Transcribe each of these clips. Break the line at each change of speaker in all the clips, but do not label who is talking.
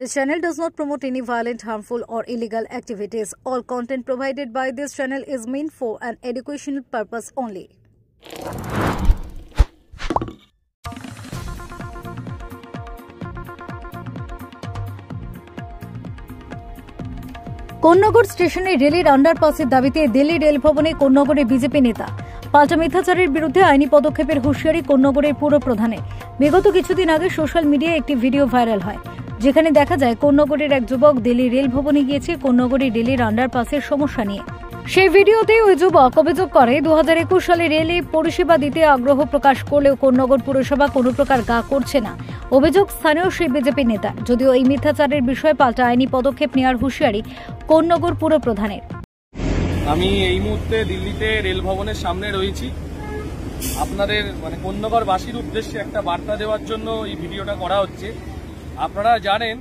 This channel does not promote any violent, harmful, or illegal activities. All content provided by this channel is meant for an educational purpose only. Konnagar স্টেশনে রেলের আন্ডারপাসের দাবিতে Delhi rail ভবনে কোন্নগরের BJP নেতা পাল্টা মিথ্যাচারের বিরুদ্ধে আইনি পদক্ষেপের হুঁশিয়ারি কোন্নগরের পুর প্রধানের। বিগত কিছুদিন আগে সোশ্যাল মিডিয়ায় একটি ভিডিও ভাইরাল হয়, যেখানে দেখা যায় কোন্নগরের এক যুবক দিল্লি রেল ভবনে গিয়েছে কোন্নগরের রেলের আন্ডারপাসের সমস্যা নিয়ে। সেই ভিডিওতে ওই যুবক অভিযোগ করে 2021 সালে রেলে পরিষেবা দিতে আগ্রহ প্রকাশ করলেও কোন্নগর পুরসভা কোনো প্রকার গা করছে না। অভিযোগ স্থানীয় সেই বিজেপি নেতা। যদিও এই মিথ্যাচারের বিষয়ে পাল্টা আইনি পদক্ষেপ নেওয়ার হুঁশিয়ারি কোন্নগর পুর প্রধানের।
আমি এই মুহূর্তে দিল্লিতে রেল ভবনের সামনে রয়েছি। আপনাদের কোন্নগরবাসীর উদ্দেশ্যে একটা বার্তা দেওয়ার জন্য এই ভিডিওটা করা হচ্ছে। আপনারা জানেন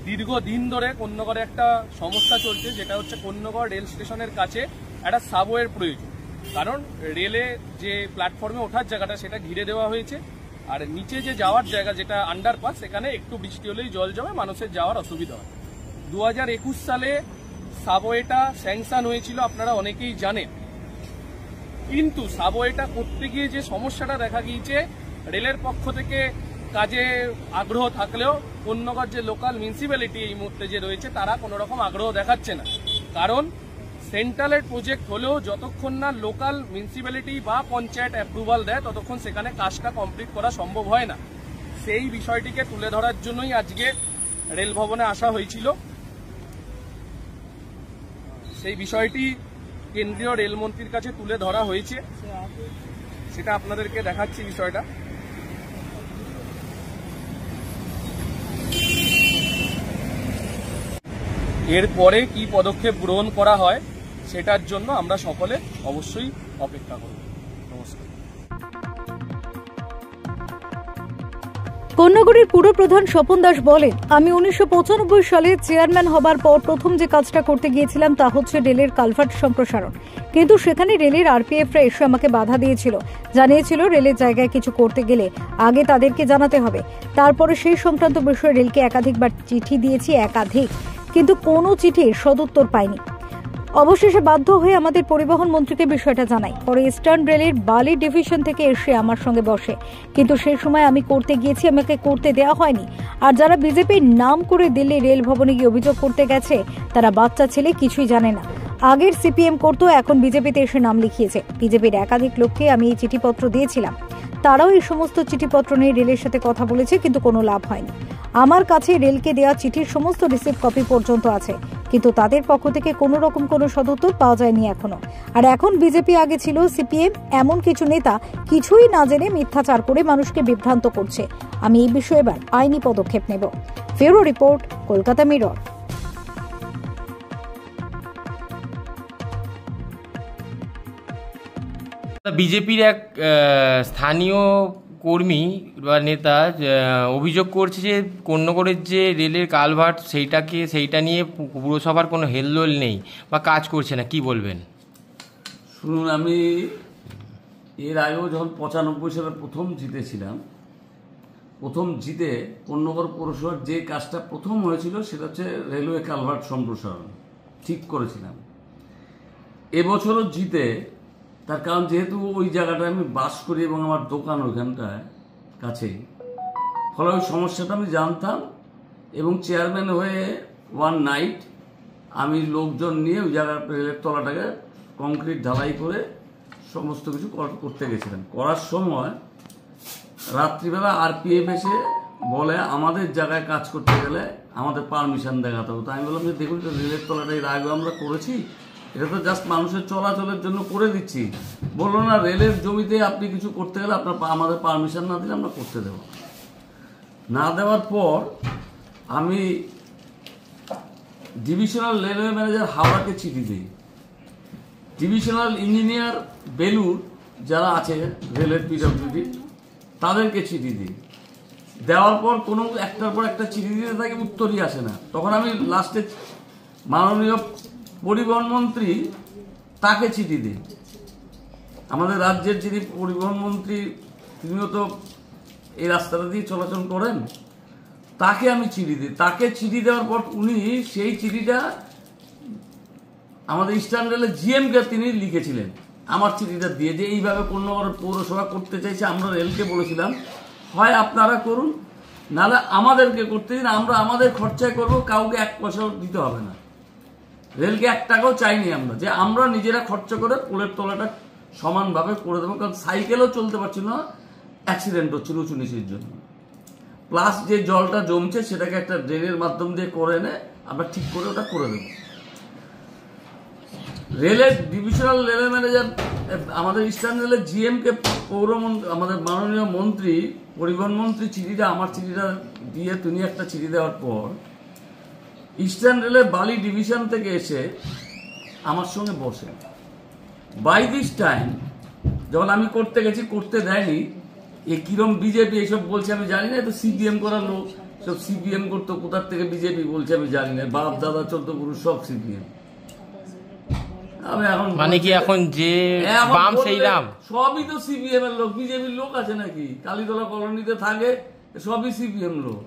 দীর্ঘদিন ধরে কোন্নগরে একটা সমস্যা চলছে, যেটা হচ্ছে কোন্নগর রেল স্টেশনের কাছে একটা সাবওয়ের প্রয়োজন। কারণ রেলে যে প্ল্যাটফর্মে ওঠার জায়গাটা সেটা ঘিরে দেওয়া হয়েছে, আর নিচে যে যাওয়ার জায়গা যেটা আন্ডারপাস, সেখানে একটু বৃষ্টি হলেই জল জমে, মানুষের যাওয়ার অসুবিধা হয়। 2021 সালে সাবওয়েটা স্যাংশন হয়েছিল, আপনারা অনেকেই জানেন। কিন্তু সাবওয়েটা করতে গিয়ে যে সমস্যাটা দেখা গিয়েছে, রেলের পক্ষ থেকে কাজে আগ্রহ থাকলেও কোন্নগর যে লোকাল মিউনিসিপ্যালিটি এই মুহূর্তে যে রয়েছে, তারা কোনো রকম আগ্রহ দেখাচ্ছে না। কারণ সেন্ট্রালের প্রজেক্ট হলেও যতক্ষণ না লোকাল মিউনিসিপ্যালিটি বা পঞ্চায়েত অ্যাপ্রুভাল দেয়, ততক্ষণ সেখানে কাজটা কমপ্লিট করা সম্ভব হয় না। সেই বিষয়টিকে তুলে ধরার জন্যই আজকে রেল ভবনে আসা হয়েছিল। সেই বিষয়টি কেন্দ্রীয় রেলমন্ত্রীর কাছে তুলে ধরা হয়েছে, সেটা আপনাদেরকে দেখাচ্ছি বিষয়টা। এরপরে কি পদক্ষেপ গ্রহণ করা হয় সেটার জন্য আমরা সকলে অবশ্যই অপেক্ষা করব। নমস্কার।
কোন্নগরের পুর প্রধান স্বপন দাস বলেন, আমি 1995 সালে চেয়ারম্যান হবার পর প্রথম যে কাজটা করতে গিয়েছিলাম তা হচ্ছে রেলের কালভার্ট সম্প্রসারণ। কিন্তু সেখানে রেলের আরপিএফরা এসে আমাকে বাধা দিয়েছিল, জানিয়েছিল রেলের জায়গায় কিছু করতে গেলে আগে তাদেরকে জানাতে হবে। তারপরে সেই সংক্রান্ত বিষয়ে রেলকে একাধিকবার চিঠি দিয়েছি, কিন্তু কোনো চিঠির সদুত্তর পাইনি। অবশেষে বাধ্য হয়ে আমাদের পরিবহন মন্ত্রীকে বিষয়টা জানাই। পরে ইস্টার্ন রেলের বালি ডিভিশন থেকে এসে আমার সঙ্গে বসে, কিন্তু সেই সময় আমি করতে গিয়েছি, আমাকে করতে দেওয়া হয়নি। আর যারা বিজেপির নাম করে দিল্লি রেল ভবনে গিয়ে অভিযোগ করতে গেছে, তারা বাচ্চা ছেলে, কিছুই জানে না। আগের সিপিএম করতো, এখন বিজেপিতে এসে নাম লিখিয়েছে। বিজেপির একাধিক লোককে আমি এই চিঠিপত্র দিয়েছিলাম, তারাও এই সমস্ত চিঠিপত্র নিয়ে রেলের সাথে কথা বলেছে, কিন্তু কোনো লাভ হয়নি। আমার কাছে রেলকে দেওয়া চিঠির সমস্ত রিসিপ্ট কপি পর্যন্ত আছে, কিন্তু তাদের পক্ষ থেকে কোনো রকম কোনো সদুত্তর পাওয়া যায়নি এখনো। আর এখন বিজেপি, আগে ছিল সিপিএম, এমন কিছু নেতা কিছুই না জেনে মিথ্যাচার করে মানুষকে বিভ্রান্ত করছে। আমি এই বিষয়ে এবার আইনি পদক্ষেপ নেব। Bureau report, Kolkata mirror.
বিজেপির এক স্থানীয় কর্মী বা নেতা অভিযোগ করছে যে কোন্নগরের যে রেলের কালভার্ট সেইটা নিয়ে পুরসভার কোনো হেলদোল নেই বা কাজ করছে না। কি বলবেন?
শুনুন, আমি এর আগেও যখন 95 সালে প্রথম জিতেছিলাম, প্রথম জিতে কোন্নগর পৌরসভার যে কাজটা প্রথম হয়েছিল সেটা হচ্ছে রেলওয়ে কালভার্ট সম্প্রসারণ ঠিক করেছিলাম। এবছরও জিতে, তার কারণ যেহেতু ওই জায়গাটায় আমি বাস করি এবং আমার দোকান ওইখানটায় কাছেই, ফলে ওই সমস্যাটা আমি জানতাম এবং চেয়ারম্যান হয়ে ওয়ান নাইট আমি লোকজন নিয়ে ওই জায়গার রেলের তলাটাকে কংক্রিট ঢালাই করে সমস্ত কিছু করতে গেছিলাম। করার সময় রাত্রিবেলা আরপিএফ এসে বলে আমাদের জায়গায় কাজ করতে গেলে আমাদের পারমিশন দেখাতে হবে। তো আমি বললাম যে দেখুন, রেলের তলাটা এর আগে আমরা করেছি, এটা তো জাস্ট মানুষের চলাচলের জন্য করে দিচ্ছি। বললো না, রেলের জমিতে আপনি কিছু করতে গেলে আমাদের পারমিশন না দিলে আমরা করতে দেব না। দেওয়ার পর আমি ডিভিশনাল রেলওয়ে ম্যানেজার হাওড়াকে চিঠি দিই, ডিভিশনাল ইঞ্জিনিয়ার বেলুর যারা আছে রেলের পিডব্লিউডি তাদেরকে চিঠি দিই। দেওয়ার পর কোনো একটার পর একটা চিঠি দিতে থাকে, উত্তরই আসে না। তখন আমি লাস্টে মাননীয় পরিবহন মন্ত্রী তাকে চিঠি দিই। আমাদের রাজ্যের যিনি পরিবহন মন্ত্রী, তিনিও তো এই রাস্তাটা দিয়ে চলাচল করেন। তাকে আমি চিঠি দিই। তাকে চিঠি দেওয়ার পর উনি সেই চিঠিটা আমাদের ইস্টার্ন রেলের জিএমকে তিনি লিখেছিলেন আমার চিঠিটা দিয়ে, যে এইভাবে কোন্নগর পৌরসভা করতে চাইছে। আমরা রেলকে বলেছিলাম হয় আপনারা করুন, নাহলে আমাদেরকে করতে দিন, আমরা আমাদের খরচায় করবো, কাউকে 1 পয়সাও দিতে হবে না। রেলকে 1 টাকাও চাইনি আমরা, যে আমরা নিজেরা খরচা করে পোলের তলাটা সমানভাবে করে দেবো। কারণ সাইকেলও চলতে পারছিল না, অ্যাক্সিডেন্ট হচ্ছিল উঁচু নিচের জন্য। প্লাস যে জলটা জমছে সেটাকে একটা ড্রেনের মাধ্যম দিয়ে করে এনে আমরা ঠিক করে ওটা করে দেবো। রেলের ডিভিশনাল রেলের ম্যানেজার আমাদের ইস্টার্ন রেলের জিএমকে আমাদের মাননীয় মন্ত্রী, পরিবহন মন্ত্রী চিঠিটা, আমার চিঠিটা দিয়ে তিনি একটা চিঠি দেওয়ার পর ইস্টার্ন রেলের বালি ডিভিশন থেকে এসে আমার সঙ্গে বসে। বাই দিস টাইম যখন আমি করতে গেছি, করতে দেয়নি, এ কিরম বিজেপি এইসব বলছে আমি জানি না, তো সিপিএম করার লোক, সব সিপিএম করতো, কোথার থেকে বিজেপি বলছে আমি জানি না, বাপ দাদা 14 পুরুষ সব সিপিএম। আমি এখন
মানে কি এখন যে বাম সেই রাম,
সবই তো সিপিএম এর লোক, বিজেপির লোক আছে নাকি? কালীতলা কলোনিতে থাকে সবই সিপিএম লোক,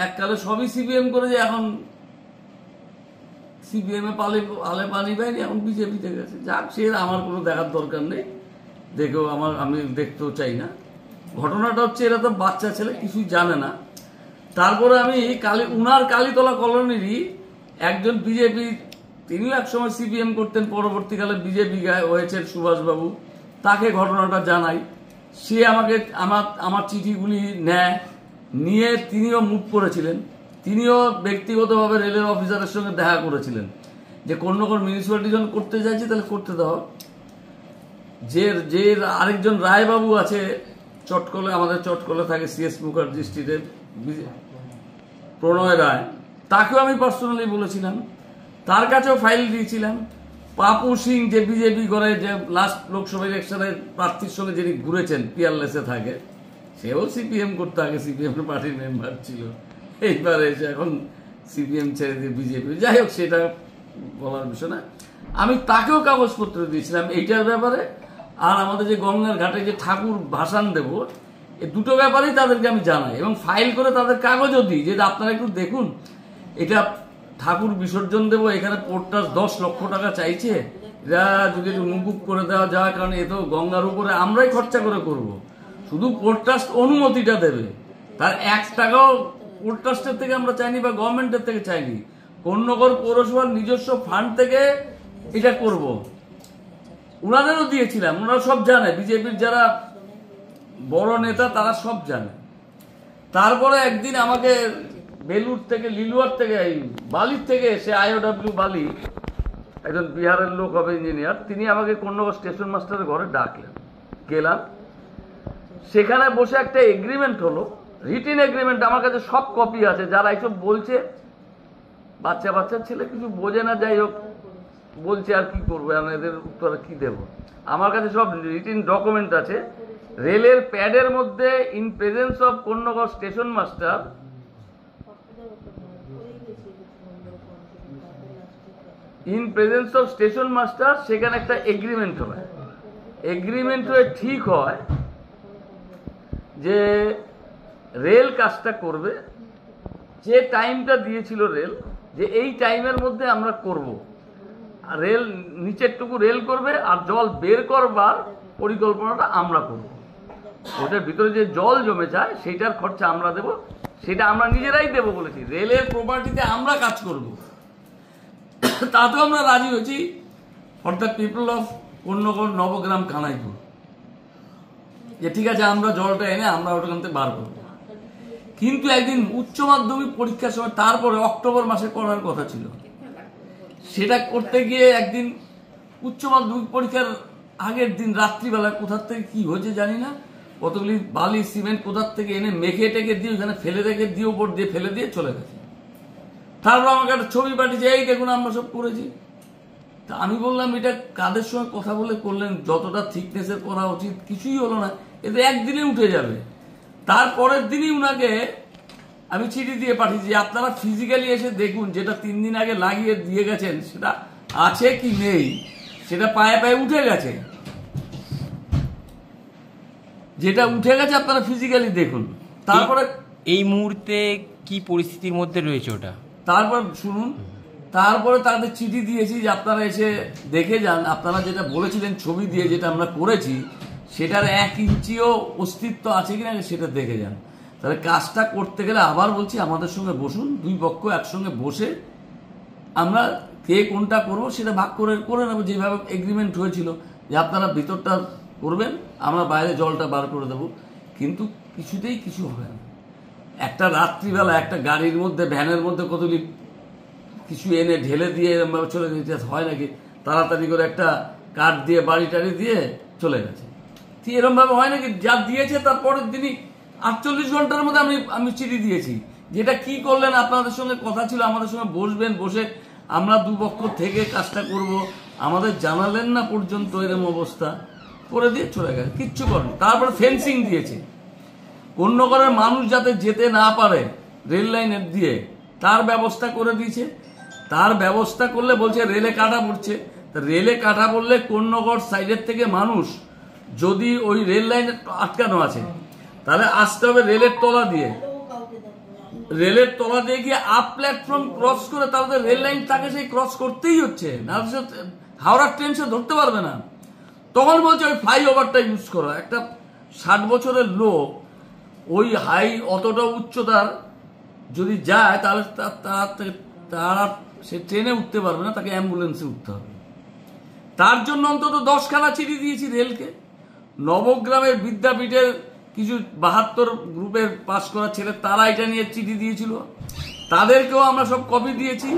এককালে সবই সিপিএম করে, যে এখন সিপিএম এ আলে পানি পায়নি, এখন বিজেপিতে গেছে। যাক, সে আমার কোনো দেখার দরকার নেই, দেখেও আমি দেখতেও চাই না। ঘটনাটা হচ্ছে এরা তো বাচ্চা ছেলে, কিছুই জানে না। তারপরে আমি উনার কালীতলা কলোনিরই একজন বিজেপি, তিনিও একসময় সিপিএম করতেন, পরবর্তীকালে বিজেপি হয়েছেন সুভাষবাবু, তাকে ঘটনাটা জানাই। সে আমাকে আমার চিঠিগুলি নিয়ে তিনিও মুভ করেছিলেন। তিনিও ব্যক্তিগতভাবে রেলের অফিসারের সঙ্গে দেখা করেছিলেন যে কোন্নগর মিউনিসিপ্যালিটি যখন করতে চাইছি তাহলে করতে দাও। যে আরেকজন রায়বাবু আছে চটকলে, আমাদের চটকলে থাকে, সিএস মুখার্জি স্ট্রিটের প্রণয় রায়, তাকেও আমি পার্সোনালি বলেছিলাম, তার কাছেও ফাইল দিয়েছিলাম। পাপু সিং, যে বিজেপি করে, যে লাস্ট লোকসভা ইলেকশনের প্রার্থীর সঙ্গে যিনি ঘুরেছেন, পিয়ারলেসে থাকে, সেও সিপিএম করতে, আগে সিপিএম পার্টির মেম্বার ছিল, এইবার এসে এখন সিপিএম ছেড়ে দিয়ে বিজেপি। যাই হোক, সেটা বলার বিষয় না। আমি তাকেও কাগজপত্র দিয়েছিলাম এইটার ব্যাপারে, আর আমাদের যে গঙ্গার ঘাটে যে ঠাকুর ভাসান দেব, এই দুটো ব্যাপারেই তাদেরকে আমি জানাই এবং ফাইল করে তাদের কাগজও দিই, যে আপনারা একটু দেখুন, এটা ঠাকুর বিসর্জন দেবো, এখানে পোর্টাস 10 লক্ষ টাকা চাইছে, এরা যদি মুকুব করে দেওয়া যায়, কারণ এ তো গঙ্গার উপরে আমরাই খরচা করে করব, শুধু পোর্টাস অনুমতিটা দেবে, তার 1 টাকাও পোর্টাসের থেকে আমরা চাইনি বা গভর্নমেন্টের থেকে চাইনি, কোন্নগর পৌরসভার নিজস্ব ফান্ড থেকে এটা করব। ওনাদেরও দিয়েছিলাম, ওনারা সব জানে, বিজেপির যারা বড় নেতা তারা সব জানে। তারপরে একদিন আমাকে বেলুর থেকে, লিলুয়ার থেকে, বালির থেকে এসে, IOW বালি, একজন বিহারের লোক হবে ইঞ্জিনিয়ার, তিনি আমাকে কোন্নগর স্টেশন মাস্টারের ঘরে ডাকলেন। গেলাম, সেখানে বসে একটা এগ্রিমেন্ট হলো, রিটিন এগ্রিমেন্ট, আমার কাছে সব কপি আছে। যারা এইসব বলছে, বাচ্চা ছেলে কিছু বোঝে না, যাই হোক বলছে, আর কি করবো, আমি এদের উত্তর কি দেব। আমার কাছে সব রিটিন ডকুমেন্ট আছে। রেলের প্যাডের মধ্যে in presence of Konnagar station master, সেখানে একটা এগ্রিমেন্ট হয়। এগ্রিমেন্ট হয়ে ঠিক হয় যে রেল কাজটা করবে, যে টাইমটা দিয়েছিল রেল, যে এই টাইমের মধ্যে আমরা করব, আর রেল নিচেরটুকু রেল করবে, আর জল বের করবার পরিকল্পনাটা আমরা করব। ওটার ভিতরে যে জল জমে যায় সেইটার খরচা আমরা দেব, সেটা আমরা নিজেরাই দেব বলেছি। রেলের প্রপার্টিতে আমরা কাজ করব, তাতেও আমরা রাজি হয়েছি, for the people of Konnagar, Nabagram, Kanaipur, যে ঠিক আছে আমরা জলটা এনে আমরা ওটাখান থেকে বার করবো। কিন্তু একদিন উচ্চ মাধ্যমিক পরীক্ষার সময়, তারপরে অক্টোবর মাসে করার কথা ছিল, সেটা করতে গিয়ে একদিন উচ্চ মাধ্যমিক পরীক্ষার আগের দিন রাত্রিবেলা কোথার থেকে কি হয়েছে জানি না, কতগুলি বালি সিমেন্ট কোথার থেকে এনে মেখে টেকে দিয়ে ওখানে ফেলে রেখে দিয়ে, উপর দিয়ে ফেলে দিয়ে চলে গেছে। তারপর আমাকে একটা ছবি পাঠিয়েছে, এই দেখুন আমরা সব করেছি। তা আমি বললাম, এটা কাদের সঙ্গে কথা বলে করলেন, যতটা থিকনেসের করা উচিত কিছুই হলো না, এতে একদিনে উঠে যাবে। তারপরের দিনই উনাকে আমি চিঠি দিয়ে পাঠিয়েছি, আপনারা ফিজিক্যালি এসে দেখুন, যেটা 3 দিন আগে লাগিয়ে দিয়ে গেছেন সেটা আছে কি নেই, সেটা পায়ে পায়ে উঠে গেছে, যেটা উঠে গেছে আপনারা ফিজিক্যালি দেখুন। তারপরে
এই মুহূর্তে কি পরিস্থিতির মধ্যে রয়েছে ওটা?
তারপর শুনুন, তারপরে তাদের চিঠি দিয়েছি যে আপনারা এসে দেখে যান, আপনারা যেটা বলেছিলেন ছবি দিয়ে যেটা আমরা করেছি সেটার 1 ইঞ্চিও অস্তিত্ব আছে কিনা সেটা দেখে যান। তাহলে কাজটা করতে গেলে আবার বলছি আমাদের সঙ্গে বসুন, 2 পক্ষ একসঙ্গে বসে আমরা কে কোনটা করবো সেটা ভাগ করে নেবো, যেভাবে এগ্রিমেন্ট হয়েছিল যে আপনারা ভিতরটা করবেন, আমরা বাইরে জলটা বার করে দেবো। কিন্তু কিছুতেই কিছু হবে না। একটা রাত্রিবেলা একটা গাড়ির মধ্যে, ভ্যানের মধ্যে কতগুলি কিছু এনে ঢেলে দিয়ে এরকমভাবে চলে যেতে হয় নাকি? তাড়াতাড়ি করে একটা কাঠ দিয়ে বাড়ি টাড়ি দিয়ে চলে গেছে। এরকমভাবে হয় নাকি? যা দিয়েছে তার পরের দিনই 48 ঘন্টার মধ্যে আমি চিঠি দিয়েছি। যেটা কি করলেন, আপনাদের সঙ্গে কথা ছিল আমাদের সঙ্গে বসবেন, বসে আমরা 2 পক্ষ থেকে কাজটা করব, আমাদের জানালেন না পর্যন্ত, এরকম অবস্থা করে দিয়ে চলে গেছে, কিচ্ছু করেন। তারপরে ফেন্সিং দিয়েছে, কোন্নগরের মানুষ যাতে যেতে না পারে রেল লাইনের দিয়ে তার ব্যবস্থা করে দিয়েছে। তার ব্যবস্থা করলে বলছে রেলে কাটা পড়ছে, রেলে কাটা পড়লে কোন্নগর সাইডের থেকে মানুষ যদি ওই রেল লাইনে আটকানো আছে তাহলে আসতে হবে রেলের তলা দিয়ে, রেলের তলা দিয়ে গিয়ে আপ প্ল্যাটফর্ম ক্রস করে তাদের রেল লাইন তাকে সেই ক্রস করতেই হচ্ছে, না হাওড়ার ট্রেন সে ধরতে পারবে না। তখন বলছে ওই ফ্লাইওভারটা ইউজ করো। একটা 60 বছরের লোক ওই হাই অতটা উচ্চতার যদি যায় তাহলে তারা সে ট্রেনে উঠতে পারবে না, তাকে অ্যাম্বুলেন্সে উঠতে হবে। তার জন্য অন্তত 10খানা চিঠি দিয়েছি রেলকে। নবগ্রামের বিদ্যাপীঠের কিছু 72 গ্রুপের পাস করা ছেলে তারা এটা নিয়ে চিঠি দিয়েছিল, তাদেরকেও আমরা সব কপি দিয়েছি।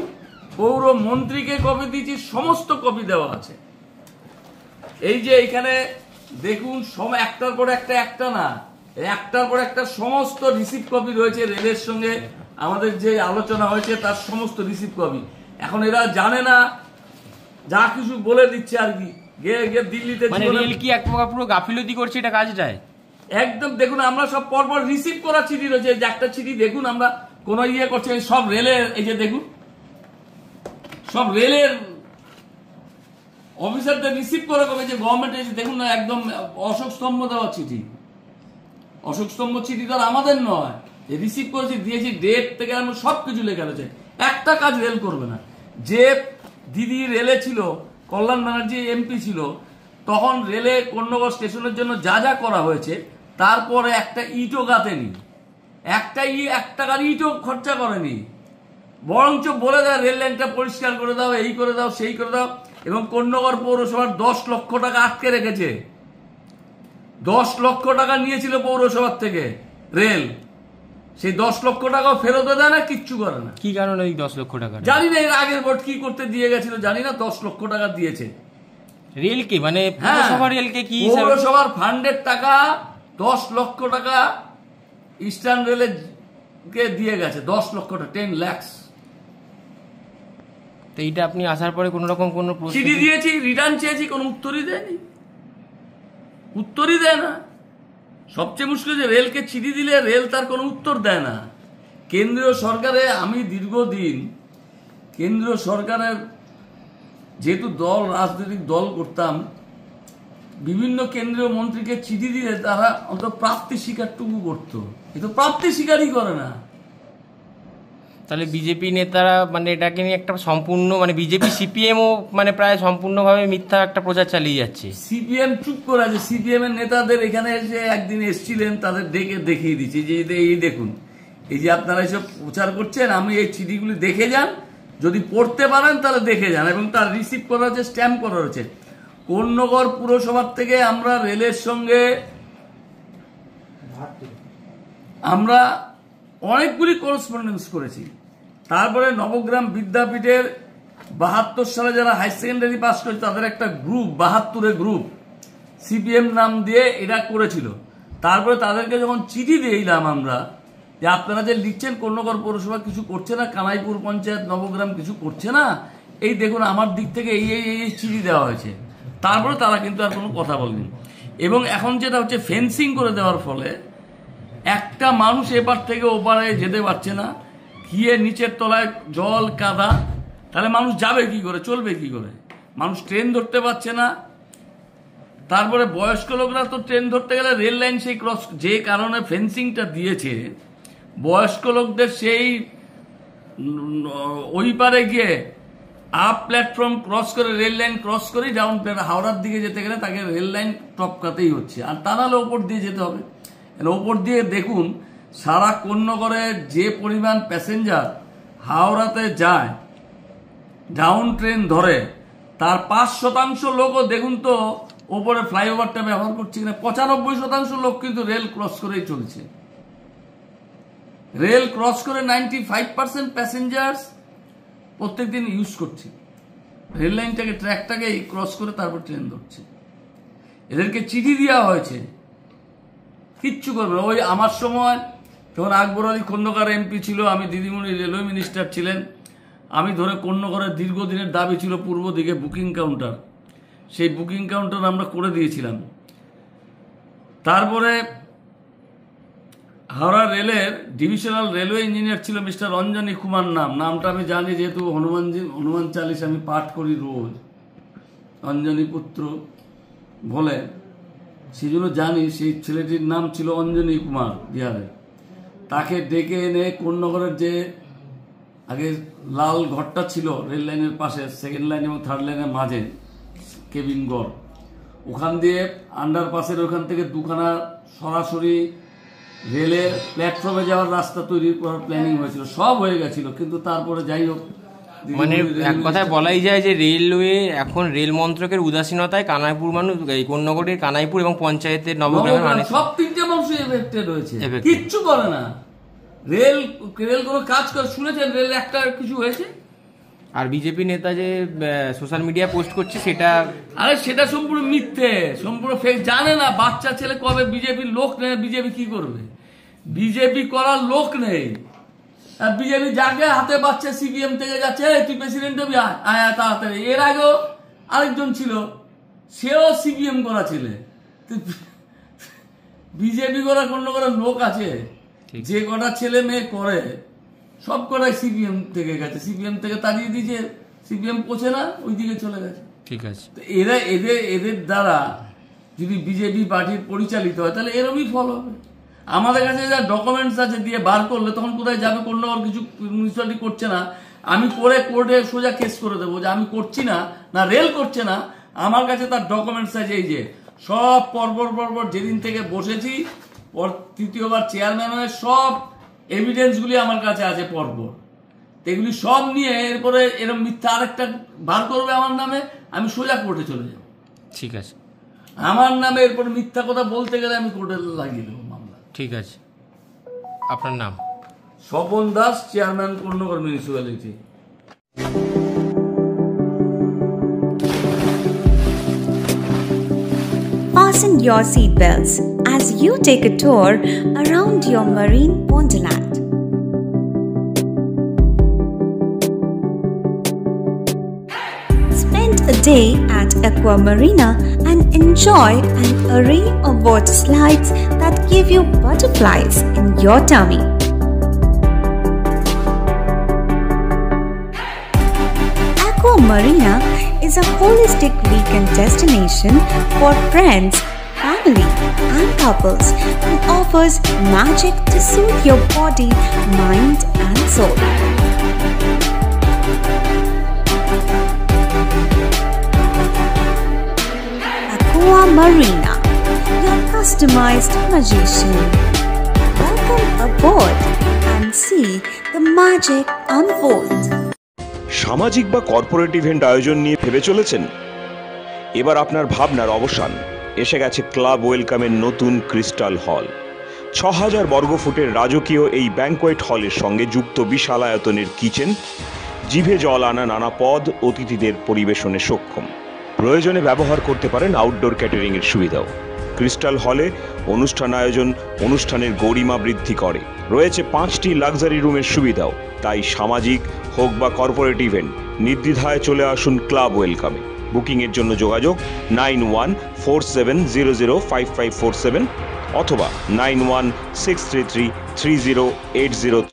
পৌর মন্ত্রীকে কপি দিয়েছি, সমস্ত কপি দেওয়া আছে। এই যে এখানে দেখুন একটার পর একটা না, একটার পর একটা সমস্ত রিসিভ কপি রয়েছে। রেলের সঙ্গে আমাদের যে আলোচনা হয়েছে তার সমস্ত রিসিভ কপি। এখন এরা জানে না, যা কিছু বলে দিচ্ছে আর কি। গিয়ে দিল্লিতে
রেল কি এক প্রকার পুরো গাফিলতি করছে এটা কাজটায়
একদম। দেখুন আমরা সব পরপর রিসিভ করা চিঠি রয়েছে, যে একটা চিঠি দেখুন আমরা কোন ইয়ে করছে, সব রেলের, এই যে দেখুন সব রেলের অফিসারদের রিসিভ করে কবে যে গভর্নমেন্ট এসে দেখুন না, একদম অশোক স্তম্ভ দেওয়া চিঠি। অশোক স্তম্ভ চিঠি তো আমাদের নয়, রিসিভ করেছি, দিয়েছি, ডেট থেকে আমরা সবকিছু লেখা রয়েছে। একটা কাজ রেল করবে না। যে দিদি রেলে ছিল, কল্যাণ ব্যানার্জি এমপি ছিল, তখন রেলে কোন্নগর স্টেশনের জন্য যা যা করা হয়েছে তারপরে একটা ইটও গাতেনি, একটা টাকার ইটও খরচা করেনি, বরঞ্চ বলে দেয় রেল লাইনটা পরিষ্কার করে দাও, এই করে দাও, সেই করে দাও। এবং কোন্নগর পৌরসভার 10 লক্ষ টাকা আটকে রেখেছে। 10 লক্ষ টাকা নিয়েছিল পৌরসভার থেকে রেল, সেই 10 লক্ষ টাকাও ফেরত দেয় না, কিচ্ছু করে না।
কি কারণে এই 10 লক্ষ টাকা
জানি না, এর আগের বোর্ড কি করতে দিয়ে গেছিল জানি না, 10 লক্ষ টাকা দিয়েছে
রেলকে, মানে পৌরসভার রেলকে কি
পৌরসভার ফান্ডের টাকা 10 লক্ষ টাকা ইস্টার্ন রেলে কে দিয়ে গেছে। 10 লক্ষ টাকা, 10 lakhs।
তো এইটা আপনি আসার পরে কোন রকম কোন
চিঠি দিয়েছি, রিটার্ন চেয়েছি, কোনো উত্তরই দেয়নি, উত্তরই দেয় না। সবচেয়ে মুশকিল যে রেলকে চিঠি দিলে রেল তার কোনো উত্তর দেয় না। কেন্দ্রীয় সরকারে আমি দীর্ঘদিন কেন্দ্রীয় সরকারের যেহেতু রাজনৈতিক দল করতাম, বিভিন্ন কেন্দ্রীয় মন্ত্রীকে চিঠি দিলে তারা অন্তত প্রাপ্তি স্বীকারটুকু করতো, কিন্তু প্রাপ্তি স্বীকারই করে না।
তাহলে বিজেপি নেতারা মানে এটাকে নিয়ে একটা সম্পূর্ণ, মানে বিজেপি সিপিএমও মানে প্রায় সম্পূর্ণভাবে মিথ্যা একটা প্রচার চালিয়ে যাচ্ছে।
সিপিএম চুপ করে আছে। সিপিএম এর নেতাদের এখানে এসে একদিন এসেছিলেন, তাদের ডেকে দেখিয়ে দিচ্ছি যে এই দেখুন, এই যে আপনারা এসব প্রচার করছেন, আমি এই চিঠিগুলি দেখে যান, যদি পড়তে পারেন তাহলে দেখে যান। এবং তার রিসিভ করা হচ্ছে, স্ট্যাম্প করা হচ্ছে। কোন্নগর পুরসভার থেকে আমরা রেলের সঙ্গে আমরা অনেকগুলি করেসপন্ডেন্স করেছি। তারপরে নবগ্রাম বিদ্যাপীঠের 72 সালে যারা হাই সেকেন্ডারি পাস করেছে তাদের একটা গ্রুপ, 72 গ্রুপ, সিপিএম নাম দিয়ে এটা করেছিল। তারপরে তাদেরকে যখন চিঠি দিলাম আমরা যে আপনারা যে লিখছেন কোন্নগর পৌরসভা কিছু করছে না, কানাইপুর পঞ্চায়েত, নবগ্রাম কিছু করছে না, এই দেখুন আমার দিক থেকে এই এই চিঠি দেওয়া হয়েছে। তারপরে তারা কিন্তু আর কোনো কথা বলেনি। এবং এখন যেটা হচ্ছে, ফেন্সিং করে দেওয়ার ফলে একটা মানুষ এপার থেকে ওপারে যেতে পারছে না, গিয়ে নিচের তলায় জল কাদা, তাহলে মানুষ যাবে কি করে, চলবে কি করে? মানুষ ট্রেন ধরতে পারছে না। তারপরে বয়স্ক লোকরা তো ট্রেন ধরতে গেলে রেল লাইন সেই ক্রস, যে কারণে ফেন্সিংটা দিয়েছে বয়স্ক লোকদের সেই ওই পারে গিয়ে আপ প্ল্যাটফর্ম ক্রস করে, রেল লাইন ক্রস করে ডাউন হাওড়ার দিকে যেতে গেলে তাকে রেল লাইন টপকাতেই হচ্ছে, আর তা নাহলে ওপর দিয়ে যেতে হবে। ওপর দিয়ে দেখুন সারা কোন্নগরে যে পরিমাণ প্যাসেঞ্জার হাওড়াতে যায় ডাউন ট্রেন ধরে, তার 5% লোকও দেখুন তো ওপরে ফ্লাইওভারটা ব্যবহার করছে কিনা। 95% লোক কিন্তু রেল ক্রস করেই চলছে। রেল ক্রস করে 95% প্যাসেঞ্জার্স প্রত্যেকদিন ইউজ করছে রেল লাইনটাকে, ট্র্যাকটাকে ক্রস করে তারপর ট্রেন ধরছে। এদেরকে চিঠি দেওয়া হয়েছে, কিচ্ছু করবে না। ওই আমার সময় যখন আকবর আলী খন্দকার এমপি ছিল, আমি দিদিমণি রেলওয়ে মিনিস্টার ছিলেন, আমি ধরে কোন্নগরের দীর্ঘদিনের দাবি ছিল পূর্ব দিকে বুকিং কাউন্টার, সেই বুকিং কাউন্টার আমরা করে দিয়েছিলাম। তারপরে হাওড়া রেলের ডিভিশনাল রেলওয়ে ইঞ্জিনিয়ার ছিল মিস্টার অঞ্জনী কুমার নামটা আমি জানি, যেহেতু হনুমান চালিশ আমি পাঠ করি রোজ, অঞ্জনী পুত্র বলে, সেই জন্য জানি সেই ছেলেটির নাম ছিল অঞ্জনী কুমার বিহারে। তাকে ডেকে এনে কোন্নগরের যে আগে লাল ঘরটা ছিল রেল লাইনের পাশে, সেকেন্ড লাইন এবং থার্ড লাইনের মাঝে কেবিন ঘর, ওখান দিয়ে আন্ডারপাসের ওখান থেকে দুখানা সরাসরি রেলের প্ল্যাটফর্মে যাওয়ার রাস্তা তৈরি করার প্ল্যানিং হয়েছিল, সব হয়ে গেছিল। কিন্তু তারপরে যাই হোক,
মানে এক কথায় বলাই যায় যে রেলওয়ে এখন রেল মন্ত্রকের উদাসীনতায় কানাইপুর মানুষ, এই কোন্নগরের কানাইপুর এবং পঞ্চায়েতের নবগ্রামের মানুষ,
সব 3টে মানুষই এফেক্টেড হয়েছে, কিচ্ছু করে না। রেল কোনো কাজ করে শুনেছেন রেল একটা কিছু হয়েছে?
আর বিজেপি নেতা যে সোশ্যাল মিডিয়া পোস্ট করছে সেটা,
আরে সেটা সম্পূর্ণ মিথ্যে, সম্পূর্ণ ফেক। জানে না বাচ্চা ছেলে কবে বিজেপির লোক নেই, বিজেপি কি করবে? বিজেপি করার লোক নেই। আর বিজেপি যাকে হাতে পাচ্ছে সিপিএম থেকে যাচ্ছে, তুই প্রেসিডেন্ট হবি, আয় তাড়াতাড়ি। এর আগেও আরেকজন ছিল, সেও সিপিএম করা ছেলে। বিজেপি করা কোন করার লোক আছে? যে কটা ছেলে মেয়ে করে সব কটাই সিপিএম থেকে গেছে, সিপিএম থেকে তাড়িয়ে দিয়েছে, সিপিএম পোছে না, ওইদিকে চলে গেছে।
ঠিক আছে,
এরা এদের দ্বারা যদি বিজেপি পার্টির পরিচালিত হয় তাহলে এরকমই ফল হবে। আমাদের কাছে যা ডকুমেন্টস আছে দিয়ে বার করলে তখন কোথায় যাবে? কোন্নগর কিছু মিউনিসিপ্যালিটি করছে না, আমি করে কোর্টে সোজা কেস করে দেবো যে আমি করছি না, না রেল করছে না। আমার কাছে তার ডকুমেন্টস আছে, এই যে সব পরপর যেদিন থেকে বসেছি তৃতীয়বার চেয়ারম্যান হয়ে সব এভিডেন্সগুলি আমার কাছে আছে পরপর। এগুলি সব নিয়ে এরপরে এরকম মিথ্যা আরেকটা বার করবে আমার নামে, আমি সোজা কোর্টে চলে যাব।
ঠিক আছে,
আমার নামে এরপর মিথ্যা কথা বলতে গেলে আমি কোর্টে লাগিয়ে দেবো মামলা।
ঠিক আছে, আপনার নাম?
Swapan Das, chairman Konnagar municipality.
Fasten your seatbelts as you take a tour around your marine wonderland. Spend a day at Aqua Marina and enjoy an array of water slides that give you butterflies in your tummy. Aqua Marina is a holistic weekend destination for friends, family, and couples and offers magic to soothe your body, mind, and soul. Aqua Marina, your customized magician. Welcome aboard and see the magic unfold.
সামাজিক বা corporate event আয়োজন নিয়ে ভেবে চলেছেন? এবার আপনার ভাবনার অবসান। এসে গেছে ক্লাব ওয়েলকামের নতুন ক্রিস্টাল হল। ৬,০০০ বর্গফুটের রাজকীয় এই ব্যাংকোয়েট হলের সঙ্গে যুক্ত বিশাল আয়তনের কিচেন, জিভে জল আনা নানা পদ অতিথিদের পরিবেশনে সক্ষম। প্রয়োজনে ব্যবহার করতে পারেন আউটডোর ক্যাটারিংয়ের সুবিধাও। ক্রিস্টাল হলে অনুষ্ঠান আয়োজন অনুষ্ঠানের গরিমা বৃদ্ধি করে। রয়েছে 5টি লাক্সারি রুমের সুবিধাও। তাই সামাজিক হোক বা কর্পোরেট ইভেন্ট নির্দ্বিধায় চলে আসুন ক্লাব ওয়েলকামে। বুকিংয়ের জন্য যোগাযোগ 9147005547 অথবা 9163333080।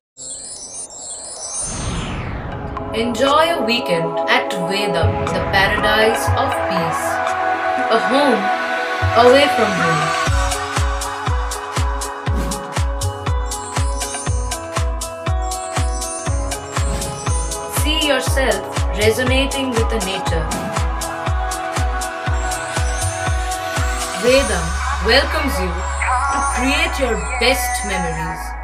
Enjoy a weekend at Vedam, the paradise of peace. A home away from home. see yourself resonating with the nature. Vedam welcomes you to create your best memories.